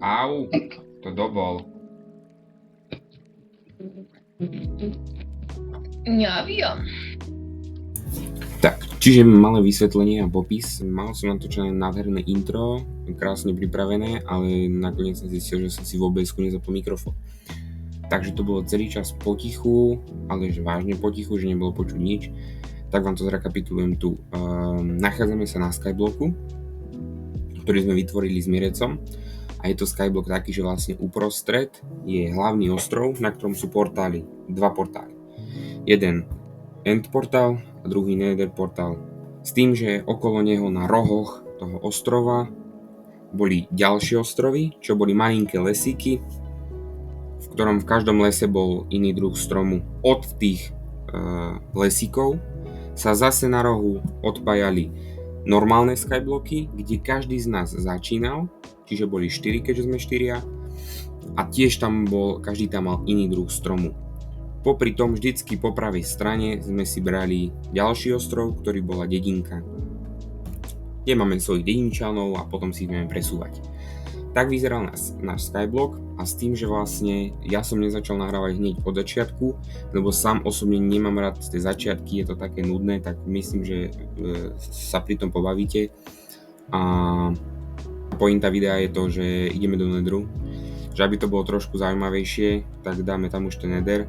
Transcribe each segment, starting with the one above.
Au, to dovol. Ja viem. Tak, čiže malé vysvetlenie a popis. Mal som natočené nádherné intro, krásne pripravené, ale nakoniec som zistil, že som si v OBS-ku nezapol mikrofón. Takže to bolo celý čas potichu, ale že vážne potichu, že nebolo počuť nič. Tak vám to zrekapitulujem tu. Nachádzame sa na Skyblocku, ktorý sme vytvorili s Mirecom. A je to Skyblock taký, že vlastne uprostred je hlavný ostrov, na ktorom sú portály, dva portály. Jeden End portál a druhý Nether portál. S tým, že okolo neho na rohoch toho ostrova boli ďalšie ostrovy, čo boli malinké lesíky, v ktorom v každom lese bol iný druh stromu. Od tých lesíkov sa zase na rohu odpájali normálne skyblocky, kde každý z nás začínal, čiže boli 4, keďže sme 4, a tiež tam bol, každý tam mal iný druh stromu. Popri tom vždycky po pravej strane sme si brali ďalší ostrov, ktorý bola dedinka, kde máme svojich dedinčanov a potom si ich budeme presúvať. Tak vyzeral náš Skyblock a s tým, že vlastne ja som nezačal nahrávať hneď od začiatku, lebo sám osobne nemám rád tie začiatky, je to také nudné, tak myslím, že sa pri tom pobavíte. A pointa videa je to, že ideme do Netheru, že aby to bolo trošku zaujímavejšie, tak dáme tam už ten Nether,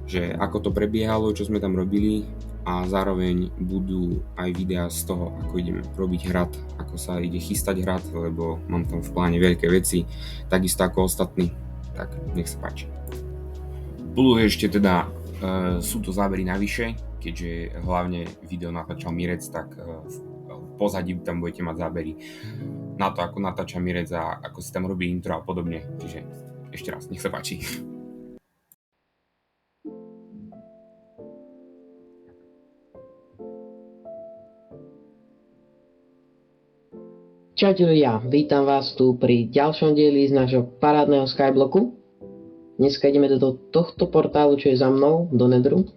že ako to prebiehalo, čo sme tam robili, a zároveň budú aj videá z toho, ako ideme robiť hrad, ako sa ide chystať hrad, lebo mám tam v pláne veľké veci, takisto ako ostatní, tak nech sa páči. Plus ešte teda sú to zábery navyše, keďže hlavne video natáčal Mirec, tak v pozadí tam budete mať zábery na to, ako natáča Mirec a ako si tam robí intro a podobne, čiže ešte raz, nech sa páči. Čaute ľudia, vítam vás tu pri ďalšom dieli z nášho parádneho Skyblocku. Dneska ideme do tohto portálu, čo je za mnou, do Netheru.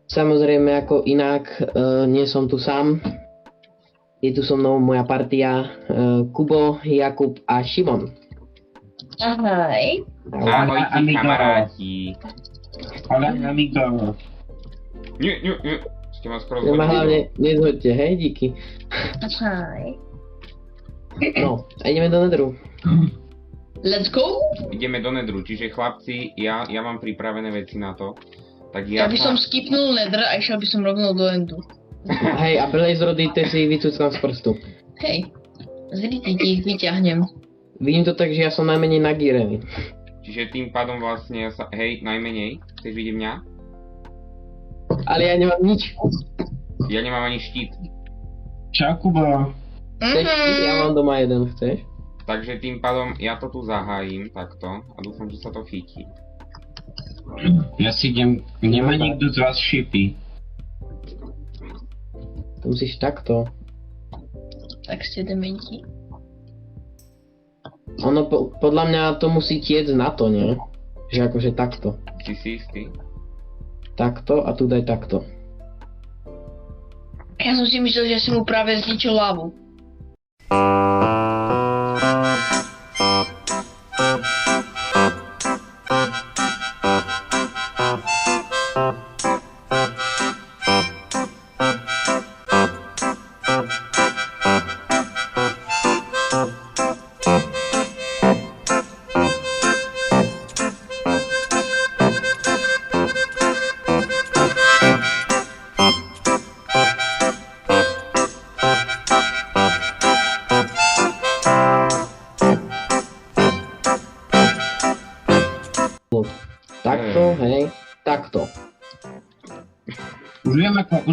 Samozrejme, ako inak, nie som tu sám. Je tu so mnou moja partia Kubo, Jakub a Šimon. Ahoj. Ahojte kamaráti. Hola amigo. Nie, ste ma skoro Ma zhodili. hlavne nezhoďte, hej, díky. Ahoj. No, a ideme do Netheru. Let's go. Ideme do Netheru, čiže chlapci, ja mám pripravené veci na to. Tak Ja by som skipnul Nether a išiel by som rovno do Endu. Hej, a Blaze Rody si vycúcam z prstu. Hej. Zriti ti ich vyťahnem. Vidím to tak, že ja som najmenej nagírený. Čiže tým pádom vlastne hej, najmenej, chceš vidieť mňa? Ale ja nemám nič. Ja nemám ani štít. Čau Kubo. Chceš? Ja mám doma jeden, chceš? Takže tým pádom ja to tu zahájim takto a dúfam, že sa to chytí. Ja si idem, nemá nikto z vás šipy. To musíš takto. Tak ste dementi. Ono, podľa mňa to musí tiec na to, nie? Že akože takto. Si si istý? Takto a tu daj takto. Ja som si myslel, že si mu práve zničil lávu. Takto, hej, takto. Už viem ako,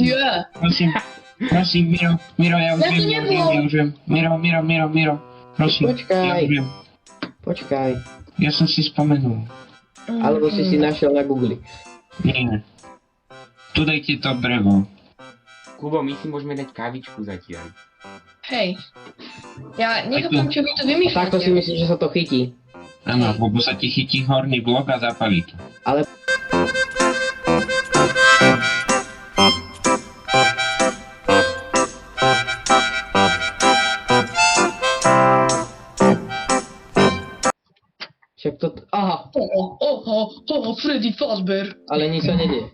Yeah. prosím, Miro, ja už viem. Miro, prosím, ja už viem. Počkaj. Ja som si spomenul. Alebo si našiel na Google. Nie. Tu dajte to brevo. Kubo, my si môžeme dať kávičku zatiaľ. Hej. Ja nechápam, čo vy to vymýšľate. Takto si myslím, že sa to chytí. Áno, lebo sa ti chytí horný blok a zapalí to. Ale Freddy Fazbear. Ale nič sa nedie.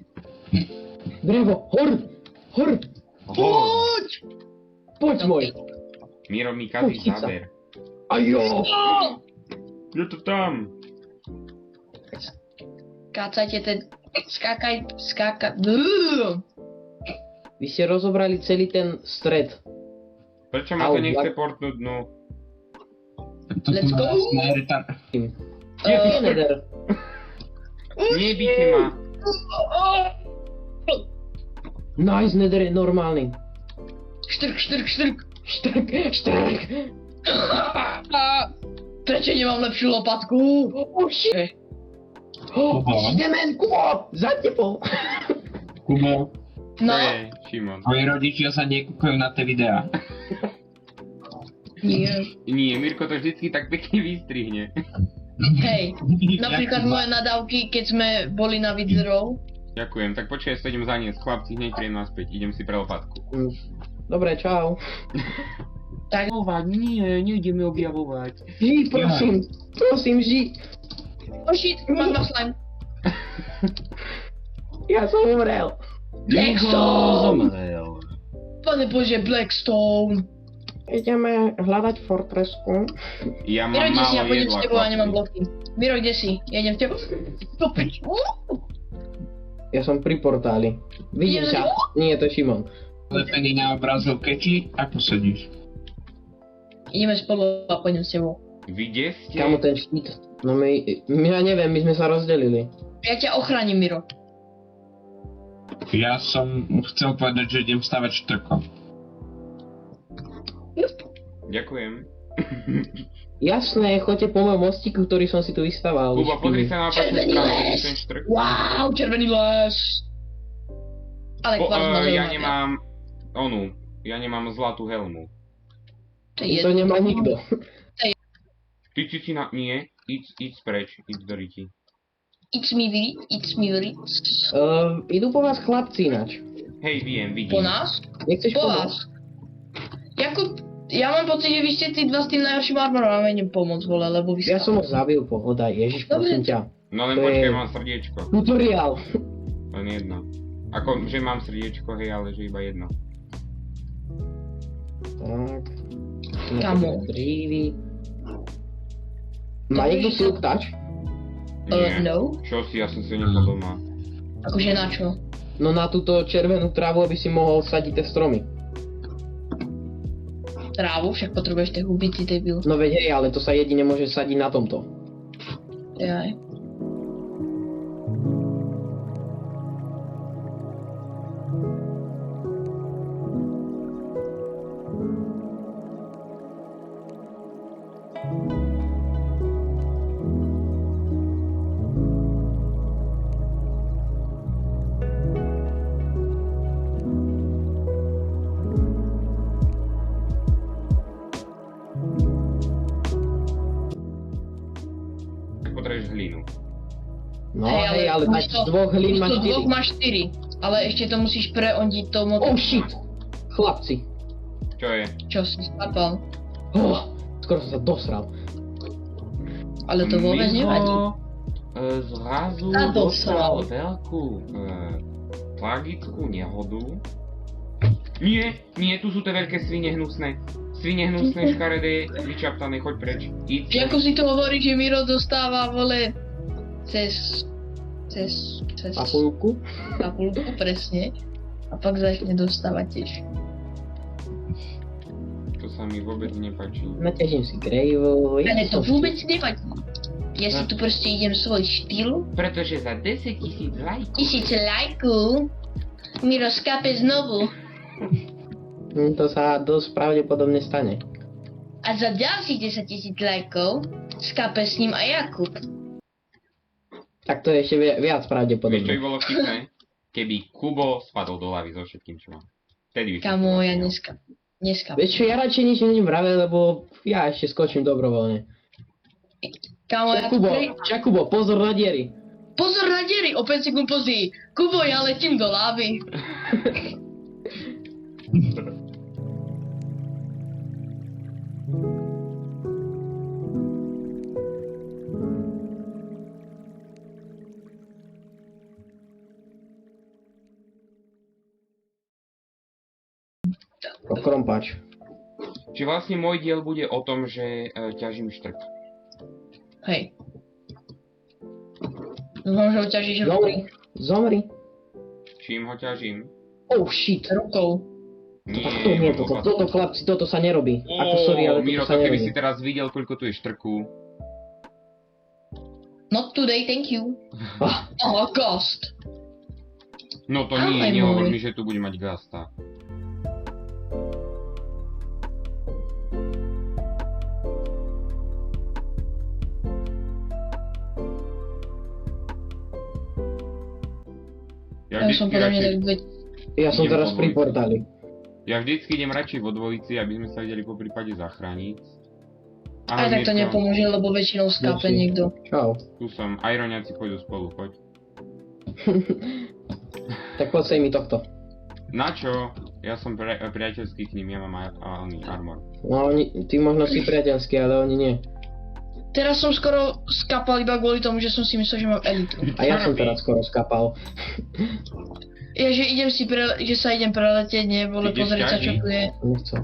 Drevo, hor, Poď! poď môj. Miro mi kazí Poď, chyť sa. záber. Ajo. Je to tam. Kácajte ten... Skákaj. Vy ste rozobrali celý ten stred. Prečo ma to Au, nechce jak- portnúť dnu? Let's go. Kde je Nether? Nebíte ma. Nice, Nether je normálny. Štrk. Štrk. Prečo nemám lepšiu lopatku? Oh shit. Ideme, Kubo, za tebou. Kubo, To No, je, Šimon. tvoji rodičia sa nekúkajú na tie videá. nie. Nie, Mirko to vždycky tak pekne vystrihne. Hej, napríklad moje nadávky, keď sme boli na Vidzerov. Ďakujem, tak počkaj, sa idem zaniesť. Chlapci, hneď príjem naspäť, idem si pre lopatku. Dobre, čau. Objavovať, nie, nejdeme objavovať. Ži, prosím, ži. Oh shit, magma slime. Ja som umrel. Blackstone! Pane Bože, Blackstone. Ideme hľadať fortresku. Ja Miro, mám kde si? Ja málo pôjdem jedla, s tebou a nemám chlapci. bloky. Miro, kde si? Ja idem s tebou. Stopič. Ja som pri portáli. Vidím ťa. Nie, to je Šimon. Lepený na obrazovke, či ako sedíš? Ideme spolu a pôjdem s tebou. Vy kde ste? Kamo ten štít. No ja neviem, my sme sa rozdelili. Ja ťa ochránim, Miro. Ja som chcel povedať, že idem stavať štrko. Ďakujem. Jasné, choďte po mojom mostíku, ktorý som si tu vystaval. Kuba, pozri sa na opačnú Červený stranu, les. vidíš ten štrk? Wow, červený les. Ale kvart ma Ja zaujíma. nemám... Ja nemám zlatú helmu. To je To nemá nikto. Ty si na... Nie, íď preč, íď do riti. It's me, very. Idú po vás chlapci ináč. Hej, vidím. Po nás? Nechceš Po pomôcť? vás. Jakub, ja mám pocit, že vy ste tí dva s tým najhorším armorom a idem pomôcť, vole, lebo vy Ja som ho zabil, pohoda, ježiš, Dobre. prosím ťa. No len To počkaj, je- mám srdiečko. Tutoriál. Len jedno. Ako, že mám srdiečko, hej, ale že iba jedno. Tak. Kamo. Drívy. Má niekto silk touch? Nie. No. Čo si, ja som si ho nechal doma. Akože na čo? No na túto červenú trávu, aby si mohol sadiť tie stromy. Trávu, však potrebuješ tie huby, ty debil. No veď hej, ale to sa jedine môže sadiť na tomto. Jaj. Tak potrebuješ hlínu. No hej, ale tak místo- z dvoch hlín máš místo dvoch 4. máš 4. Ale ešte to musíš preondiť tomu... Oh shit! Chlapci. Čo je? Čo si spadal. Oh, skoro som sa dosral. Ale to vôbec nevadí. Zrazu Sa dostal dostal. veľkú tragickú nehodu. Nie, tu sú tie veľké svine hnusné. Svine hnusné, škaredé, vyčaptané, choď preč. Že ako si to hovorí, že Miro dostáva, vole, cez Papulku. papulku, presne. A pak začne dostávať tiež. To sa mi vôbec nepáči. Naťažím si Gravel. Ale to vôbec nevadí. Ja si tu proste idem svoj štýl. Pretože za 10 000 lajkov 1000 lajkov Miro skápe znovu. To sa dosť pravdepodobne stane. A za ďalších 10 000 lajkov skápe s ním aj Jakub. Tak to je ešte viac Vieš, čo by pravdepodobne. bolo vtipné? Keby Kubo spadol do lavy so všetkým, čo mám. Vtedy by som Kamo, to ja vlastnil. dneska. Vieš čo, ja radšej nič nejdem vraveť, lebo ja ešte skočím dobrovoľne. Kamo, ja tu Čakubo, pozor na diery. Pozor na diery, o 5 sekúnd později. Kubo, ja letím do lávy. Krompač. Čiže vlastne môj diel bude o tom, že ťažím štrk. Hej. Dúfam, že ho ťažíš Zomri. Čím ho ťažím? Oh shit. rukou. Nie, Tak to nie, toto chlapci, toto sa nerobí. Ako sorry, ale Miro, toto sa to keby nerobí. si teraz videl, koľko tu je štrku. Not today, thank you. Oh, ghost. No to Ale nie, nehovor môj. mi, že tu bude mať gasta. Ja som podľa mňa tak Ja som Idem teraz po pri dvojici. portáli. Ja vždycky idem radšej vo dvojici, aby sme sa vedeli po prípade zachrániť. Aj tak to Mirko, nepomôže, lebo väčšinou skápe Merci. niekto. Čau. Tu som, Ironiaci pôjdu spolu, poď. Tak poď mi tohto. Na čo? Ja som priateľský k ním, ja mám armor. No, ty možno si priateľský, ale oni nie. Teraz som skoro skápal iba kvôli tomu, že som si myslel, že mám elitu. A ja som teraz skoro skapal. Ja, že že sa idem preletieť, nie, vole, Ty ideš pozrieť sa, čo ťažiť? tu je. Nechcem.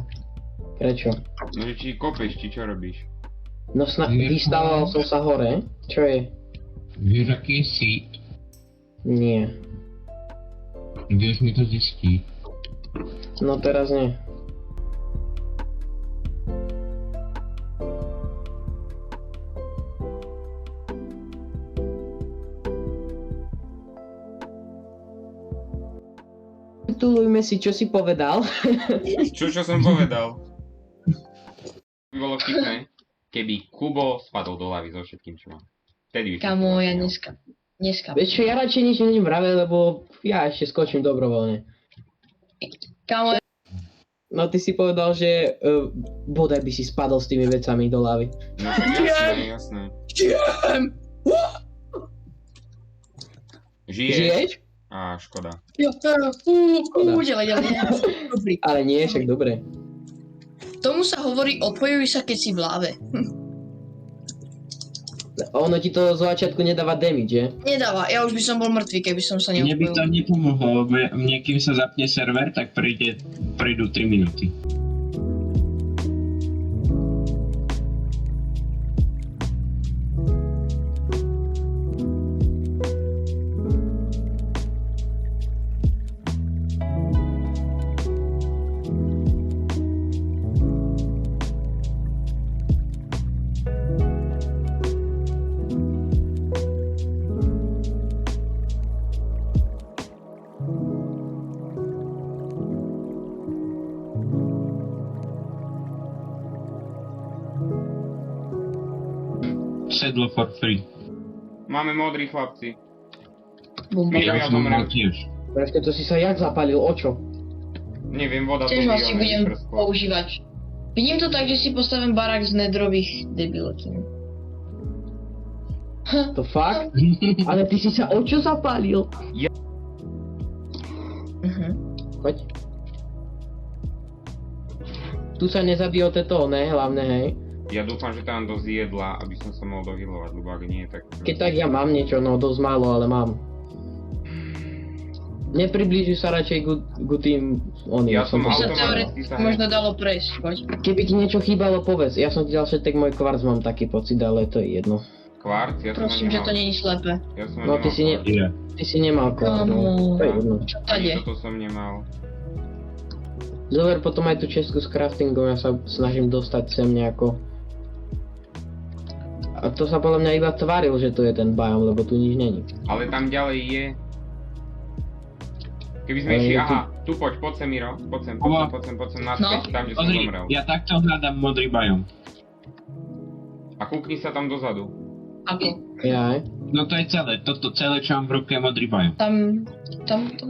Prečo? No že či kopeš, či čo robíš? No vystával som sa hore. Čo je? Vieš, aký je sít? Nie. Vieš mi to zistiť. No teraz nie. Titulujme si, čo si povedal. Čo som povedal? By bolo vtipné, keby Kubo spadol do lavy so všetkým, čo mám. Vtedy by som Kamo, to ja vlastne dneska. Vieš čo, ja radšej nič nebudem vraveť, lebo ja ešte skočím dobrovoľne. Kamo, No ty si povedal, že bodaj by si spadol s tými vecami do lavy. No jasné, jasné. Žiješ? Žiješ? Á, škoda. jo, ďalej. Dobrý. Ale nie, však dobre. Tomu sa hovorí odpojuj sa, keď si v láve. Ono ti to z začiatku nedáva damage, že? Nedáva, ja už by som bol mŕtvý, keby som sa Mne by to neodpojil. nepomohlo, lebo mne kým sa zapne server, tak prejdú 3 minúty. Sedlo for free. Máme modrý chlapci. Bumba. Ja Ja som zomrel. mal tiež. Prečo to si sa jak zapálil, o čo? Neviem, voda Tiež tu asi vyjone budem prsklo. používať. Vidím to tak, že si postavím barák z nedrových debilotín. To fakt? Ale ty si sa o čo zapálil? Choď. Tu sa nezabije to, ne? Hlavne, hej. Ja dúfam, že tam dosť jedla, aby som sa mohol dohylovať, lebo ak nie, tak... Keď tak ja mám niečo, no dosť málo, ale mám. Nepriblíži sa radšej ku tým oným. Ja som By sa automaticky teoreticky sa možno dalo prejsť, poď. Keby ti niečo chýbalo, povedz. Ja som ti dal všetek môj kvarc, mám taký pocit, ale to je jedno. Kvarc? Ja som ho Prosím, že nemal. to není slepé. Ja som ho No nemal ty si ne... kvarc. Je. Ty si nemal kvarc, no. To je jedno. Čo Ani tade? toto som nemal. Zober potom aj tú česku s craftingom, ja sa snažím dostať sem nejako. A to sa podľa mňa iba tváril, že tu je ten biom, lebo tu nič není. Ale tam ďalej je... Keby sme Ale išli, je tu- aha, tu poď sem Miro, poď sem, naspäť, tam, kde som Pozri, zomrel. ja takto hľadám modrý bajom. A kúkni sa tam dozadu. Ako? Jaj. No to je celé, toto celé, čo mám v ruke, je modrý bajom. Tam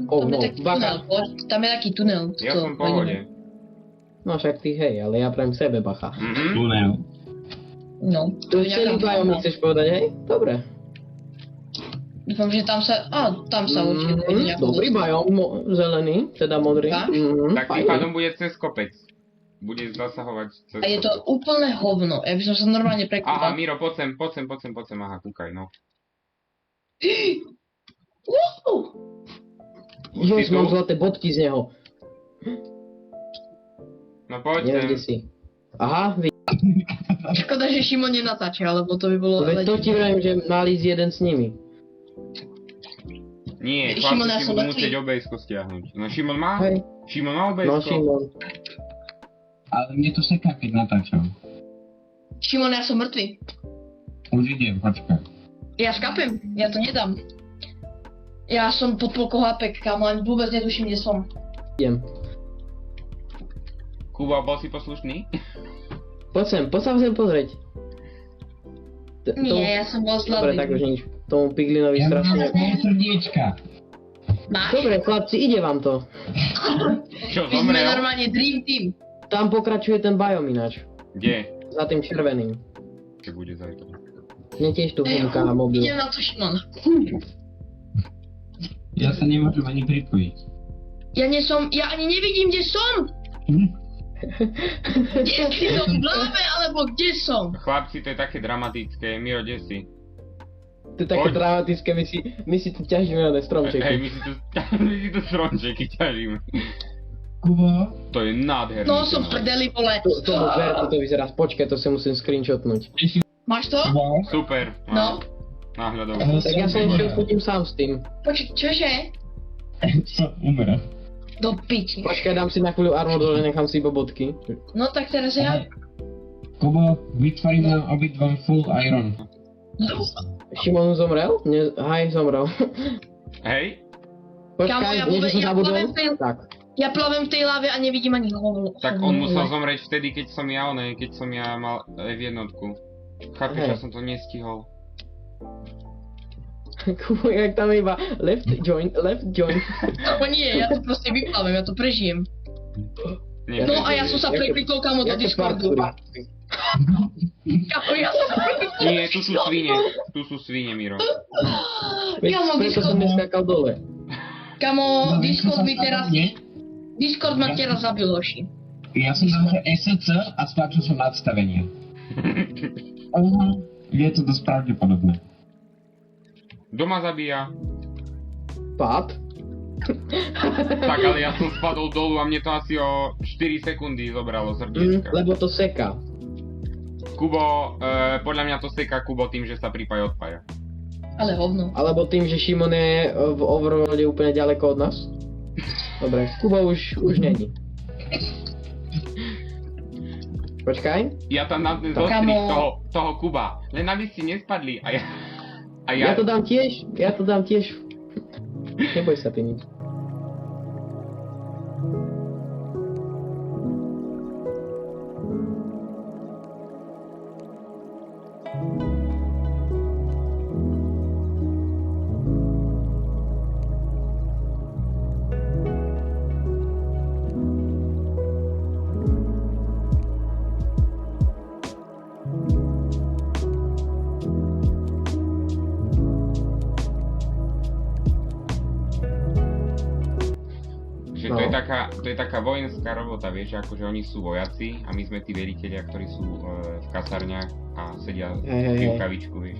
Oh, je no, taký bacha. tunel, poď. Tam je taký tunel. Ja to som v pohode. No však ty hej, ale ja prajem sebe bacha. Mhm. Tunel. No. To je celý biom, chceš povedať, hej? Dobre. Dúfam, že tam sa... tam sa určite bude nejako Dobrý dostať. biom, zelený, teda modrý. Tak? Tak tým fajn. pádom bude cez kopec. Bude zasahovať cez A je to kopec. úplne hovno. Ja by som sa normálne Aha, prekúpal. Miro, poď sem, aha, kúkaj, no. Už Jo, si tu? mám zlaté bodky z neho. No poď Neviem, kde sem. si. Aha, Škoda, že Šimon nenatáča, lebo to by bolo... veď to ti vravím, že mal ísť jeden s nimi. Nie, Šimon, ja chlapci si som budú mŕtvý. musieť obejsko stiahnuť. No Šimon má? Hej, Šimon má no obejsko? Šimon. Ale mne to seká, keď natáčam. Šimon, ja som mŕtvy. Už idem, počkaj. Ja skapem, ja to nedám. Ja som pod polkou HP, kámo, ani vôbec netuším, kde som. Idem. Kuba, bol si poslušný? Poď sa sem pozrieť. Nie, ja som bol Dobre, tak už slabý. nič. Tomu Piglinovi Ja mám strašne... svoje srdiečka. Máš? Dobre, chlapci, ide vám to. Čo, My sme zomrel? normálne Dream Team. Tam pokračuje ten biom ináč. Kde? Za tým červeným. Čo bude zajtra? Mne tiež tu humká na mobil. Idem na to, Šimon. Ja sa nemôžem ani pripojiť. Ja ani nevidím, kde som. Kde si som v hlave, alebo kde som? Chlapci, to je také dramatické. Miro, kde si? To je také Poď. dramatické, my si tu ťažíme na Hej, stromčeky. my si tu stromčeky ťažíme. Kubo, To je nádherný. No som v kanál. prdeli, vole. Tomu ver, toto vyzerá, počkaj, to si musím screenshotnúť. Máš to? Kubo. Super. No. Náhľadov. Tak ja sa ešte fotím sám s tým. Čože? Som umrel. Do piči. Počkaj, dám si na chvíľu armor dole, nechám si iba bodky. No tak teraz ja... Kubo, vytvorím nám obidvom full iron. Šimon zomrel? Haj, zomrel. Hej? Kámo, Počkaj, ja niečo vôbec- som ja zabudol? plavem v tej- Tak. Ja plavem v tej láve a nevidím ani hlavu. Tak on musel zomrieť vtedy, keď som ja mal F1. Chápeš, Hej. ja som to nestihol. Kubo, jak tam iba left joint. No nie, ja to proste vyplavem, ja to prežijem. Nie, No a ja som sa preklikol kamo do Jaké Discordu. parkoury? Kámo, ja som sa preklikol do Nie, tu sú Discordu. svine. Tu sú svine, Miro. Veď Kámo, preto som Discord, neskákal dole. kámo, Discord mi teraz... Nie? Discord ma teraz zabil, hoši. Ja som dal, že SC a stlačil som nadstavenie. Je to dosť pravdepodobné. Doma zabíja. Pád? Tak, ale ja som spadol dolu a mne to asi o 4 sekundy zobralo srdiečka. Lebo to seká. Kubo, podľa mňa to seká Kubo tým, že sa prípaj odpája. Ale hovno. Alebo tým, že Šimon je v overworlde úplne ďaleko od nás. Dobre, Kuba už není. Počkaj. Ja tam na ten Kamo. zostrih toho Kuba. Len aby ste nespadli a ja... Ja to dám tiež. Neboj sa ty nič. Že No. to je taká vojenská robota, vieš, akože oni sú vojaci a my sme tí veritelia, ktorí sú v kasárniach a sedia Hej. pijú kavičku, vieš.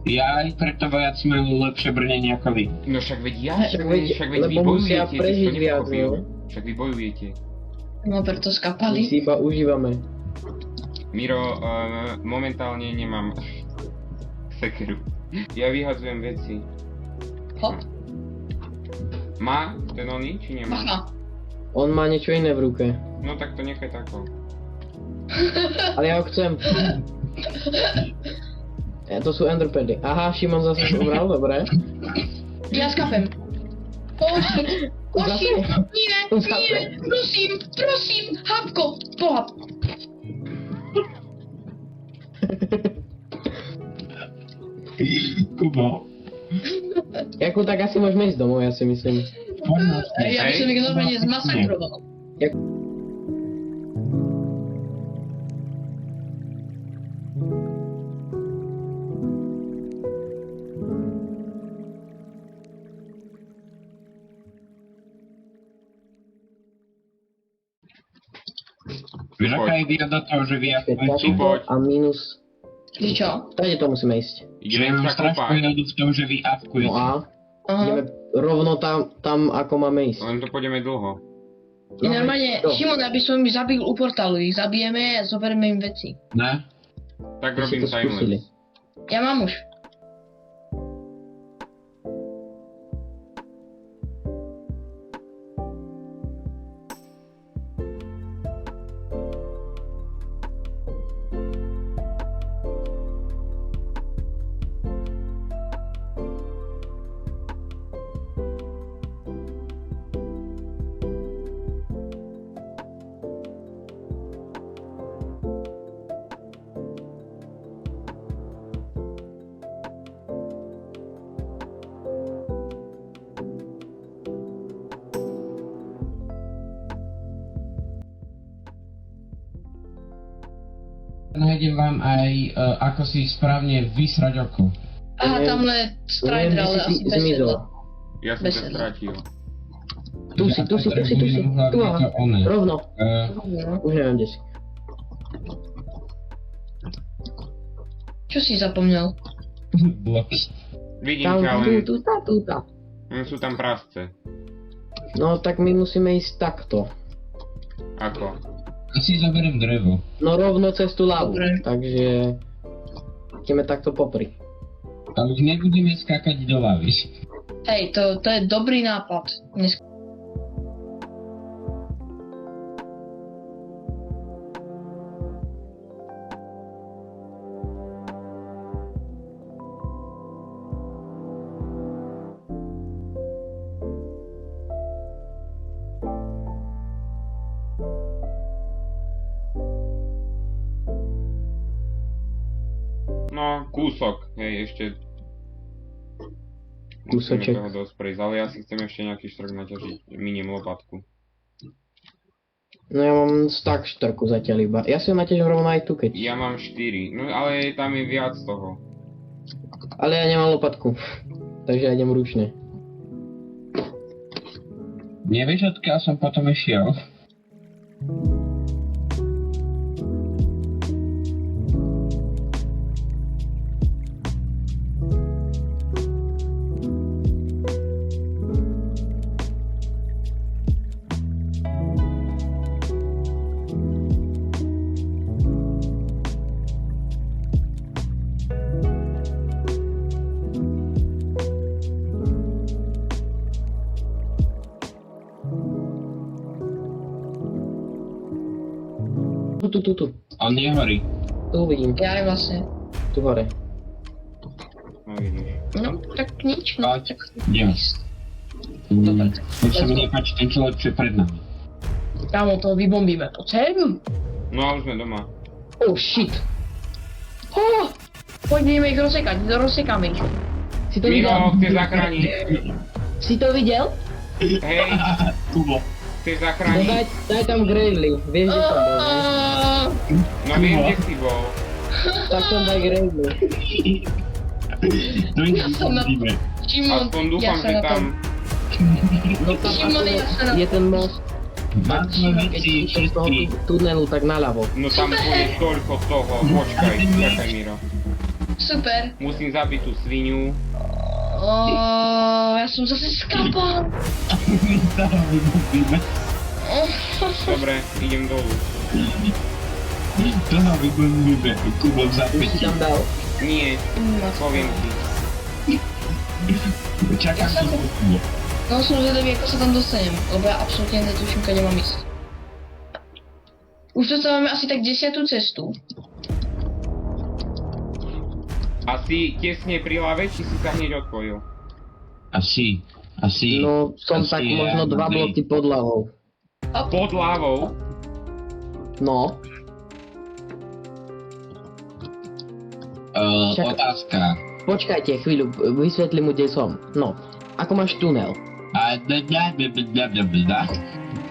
Ja aj preto vojaci majú lepšie brnenie ako vy. No však veď ja, Však veď, vy lebo musia bojujete, ty si prežiť to viac, nepochopil. no. Však vy bojujete. No preto My skapali. si iba užívame. Miro, momentálne nemám sekeru. Ja vyhadzujem veci. Hop. Má ten oný, či nemá? Aha. On má niečo iné v ruke. No tak to nechaj tako. Ale ja ho chcem. To sú enderpedy. Aha, Šimon zase zomrel, dobre. Ja skapem. Koši, koši, Zase? nie, Zase? nie, prosím, hapko, pohap. Kubo, Jako tak asi môžeme ísť domov, ja si myslím. poď na Ja by som ich normálne zmasakroval. Vieš, aká je výhoda toho, že vy Keď akujete? takto a minus... Že čo? Tady to musíme ísť. Že ja Ideme mám sa strašnú kopať. výhodu v tom, že vy No avkujete. a Aha. ideme rovno tam ako máme ísť. Len to pôjdeme dlho. I normálne, Čo? Šimon, aby som ich zabil u portálu, ich zabijeme a zoberieme im veci. Ne? Tak My si robím to skúsili. timelapse. Ja mám už. Nájdem vám aj ako si správne vysrať oko. Aha, Neviem- tamhle strider, ale Neviem, asi kde si bez zmizol. sedla. Ja som Bez to sedla. stratil. Tu si. Potrebujem hlavne Tu, aha. to one. Rovno. No. Už neviem, kde si. Čo si zapomnel? Bloky. Vidím Tam, ťa, len tu. sú tam prasce. No tak my musíme ísť takto. Ako? Asi zoberiem drevo. No rovno cez tú lavu. Dobre. Takže ideme takto popri. A už nebudeme skákať do lavy. Hej, to je dobrý nápad. Dnes... No, kúsok, hej, ešte... Kúsoček. Musíme toho dosť prejsť, ale ja si chcem ešte nejaký štrk naťažiť. Miniem lopatku. No ja mám stack štrku zatiaľ iba. Ja si ho naťažím rovno aj tu, keď. Ja mám 4, no ale tam je viac toho. Ale ja nemám lopatku. Takže ja idem ručne. Nevieš, odkiaľ som potom išiel? Tu. On nehorí. Tu vidím. Ja aj vlastne. Tu hore. No vidíš. No, tak nič, no. Poď. Tak... Idem. Dobre. Už sa mi nepáči ten človek, čo je pred nami. Kámo, to vybombíme. Poď. No a už sme doma. Oh shit. Oh, poďme ich rozsekať, rozsekáme ich. Si to videl? Miro, chceš zachrániť? Si to videl? Hej, Kubo. chceš No zachrániť? daj tam Gravely. Vieš, že tam bol, ne? No viem, kde si bol. Tak som daj Gravely. To je Ja som na- nevidíme. Šimon, Aspoň ja dúfam, sa že na tam... No tam Šimon, ja sa na... je ten most. Mám Keď veci, ideš z toho všetky. tunelu, tak naľavo. No tam bude toľko toho. Počkaj, čakaj Miro. Super. Musím zabiť tú svinu. Ja som zase skapal. Dobre, idem dolu. To nám vybombíme. Kubo Už si zapätí. tam dal. Nie, poviem ti. Čakám si Kubo. No som zvedavý, ako sa tam dostanem, lebo ja absolútne netuším, kade mám ísť. Už dostávame asi tak 10. cestu. Asi tesne pri lave, či si sa hneď odpojil? Asi. No som Asi tak je možno 2 dobrý. bloky pod ľavou. Pod lavou? No, Čak- Otázka. počkajte chvíľu, vysvetlím mu, kde som. No, ako máš tunel? A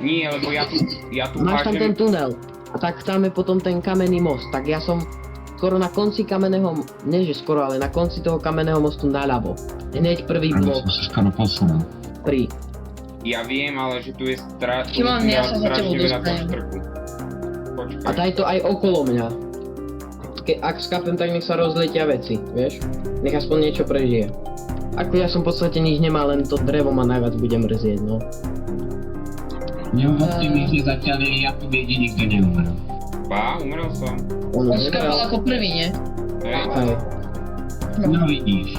Nie, lebo ja tu Máš tam ten hážem... tunel. A tak tam je potom ten kamenný most. Tak ja som skoro na konci kamenného, nie že skoro, ale na konci toho kamenného mostu naľavo. Hneď prvý Áno, blok som sa skoro posunul. pri. Ja viem, ale že tu je Šimon, ja sa za strašne tebou veľa toho dostanem. štrku. Počkaj. A daj to aj okolo mňa. Ak skapem, tak nech sa rozletia veci, vieš? Nech aspoň niečo prežije. Ako ja som v podstate nič nemal, len to drevo ma najviac bude mrzieť, no. Neoptimizuje zatiaľ nie je Jakub jediný, kto neumrel. Ba, umrel som. On On umrel. skapal ako prvý, nie? Hej. Hej. No vidíš.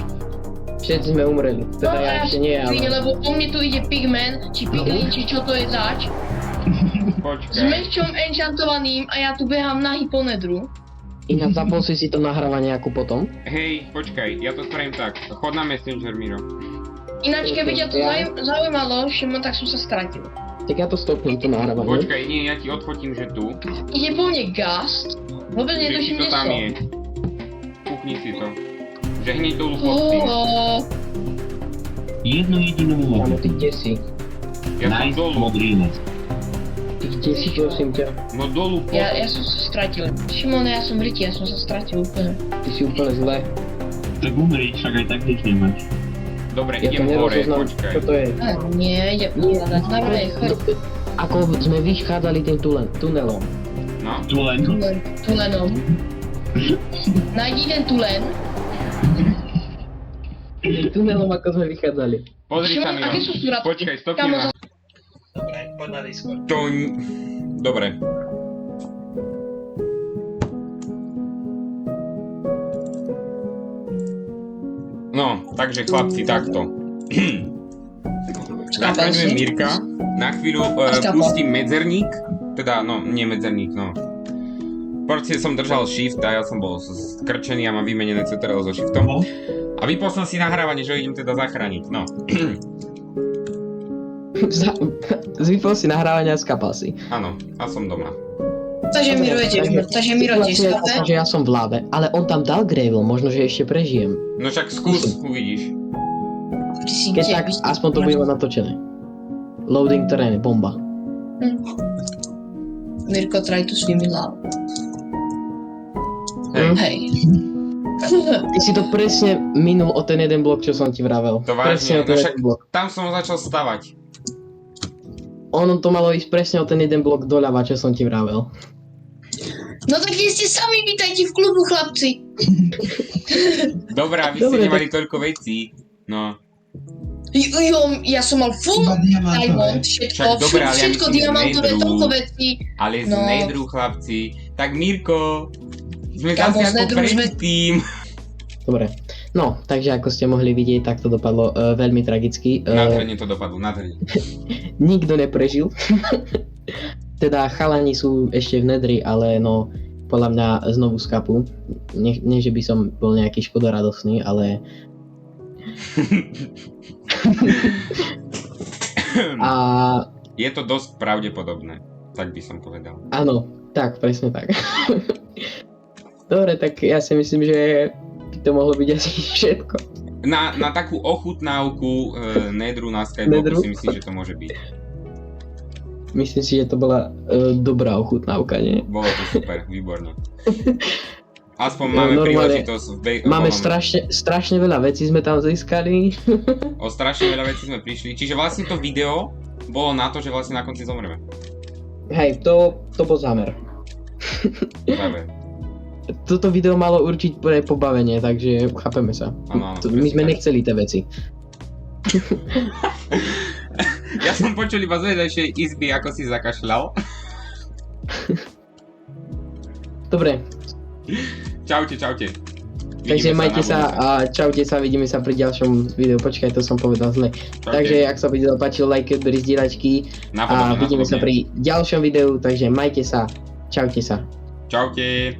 Všetci sme umreli. Teda ja ešte nie, ale... Lebo po mne tu ide Pigman, či Piglin, či čo to je zač. S Počkaj. mečom enchantovaným a ja tu behám nahý po nedru. Ináč zapol si to nahrávanie nejakú potom. Hej, počkaj, ja to spravím tak. Chod na Messenger, Miro. Ináč keby ťa to zaujímalo, Šimon, tak som sa stratil. Tak ja to stopnem, to nahrávanie. Počkaj, nie, ja ti odfotím, že tu. Ide po mne Gast, vôbec Že či netuším, to kde tam som. je. Kuchni si to. Že hneď dolu pod tým. Jednu jedinú Kámo, úlohu. ty kde si? Ja som Nájsť dolu. modrý les. Ty kde si, prosím ťa? No dolu pod. Ja som sa stratil. Šimon, ja som Riti, ja som sa stratil úplne. Ty si úplne zle. Tak umri, však aj tak nič nemáš. Dobre, Ja to idem hore, nerozoznám, počkaj. čo to je. Nie, ide pohľadať. Dobre, choď. Ako sme vychádzali tým tunelom. No, Tu len. Tulenom. Nájdi ten tulen. Tým tunelom, ako sme vychádzali. pozri sa, Šimon, Miro. aké sú súradky? Počkaj, stopni Kamo, ma. Dobre, poď na Discord. Dobre. No, takže chlapci, takto. Zachraňujem Mirka. Na chvíľu pustím medzerník. Teda, no, nie medzerník, no. Proste som držal shift a ja som bol skrčený a mám vymenené CTRL so shiftom. No. A vypol som si nahrávanie, že ho idem teda zachrániť, no. Zvypol si nahrávanie a skapal si. Áno, a som doma. Takže Miro je tiež mŕtvy, takže Miro tiež Situácia je skape. taká, že ja som v láve, ale on tam dal Gravel, možno, že ešte prežijem. No však skús, uvidíš. Keď tak, aspoň to bude natočené. Loading terén, bomba. Mirko, try to swim in love. Hej. Hej. Ty si to presne minul o ten jeden blok, čo som ti vravel. To Presne o vážne, ten no však jeden blok. tam som začal stavať. Ono to malo ísť presne o ten jeden blok doľava, čo som ti vravel. No tak vy ste sami, vítajte v klubu, chlapci. Dobré, a vy ste Dobre, nemali toľko vecí. No. Jo, ja som mal full diamond, všetko, Však dobré, ale ja všetko myslím, že diamantové, Nedru. toľko vecí. Ale z No. Nedru, chlapci. Tak Mirko, sme Kámo, zase z ako Nedru sme- predtým. Dobre. No, takže ako ste mohli vidieť, tak to dopadlo veľmi tragicky. Nádherne to dopadlo, nádherne. Nikto neprežil. Teda chalani sú ešte v nedri, ale no, podľa mňa znovu skapu. Nie, že by som bol nejaký škodoradosný, ale... A Je to dosť pravdepodobné, tak by som povedal. áno, tak, presne tak. Dobre, tak ja si myslím, že by to mohlo byť asi všetko. Na takú ochutnávku Nedru na Skybloku Nedru? si myslím, že to môže byť. Myslím si, že to bola dobrá ochutnávka, nie? Bolo to super, výborne. Aspoň No, máme normálne príležitosť Máme strašne veľa vecí sme tam získali. O strašne veľa vecí sme prišli. Čiže vlastne to video bolo na to, že vlastne na konci zomreme. Hej, to bol zámer. Práve. Toto video malo určiť pre pobavenie, takže chápeme sa. Áno, áno, My sme presne tak. nechceli tie veci. Ja som počul iba z vedľajšej izby, ako si zakašľal. Dobre, Čaute, čaute. takže Vidíme majte na sa budúce. a čaute sa, vidíme sa pri ďalšom videu. Počkaj, to som povedal zle. Čaute. Takže ak sa video páčilo, like, odberi, zdieľačky a Napodobne, vidíme sa napodobne. pri ďalšom videu, takže majte sa, čaute sa. Čaute.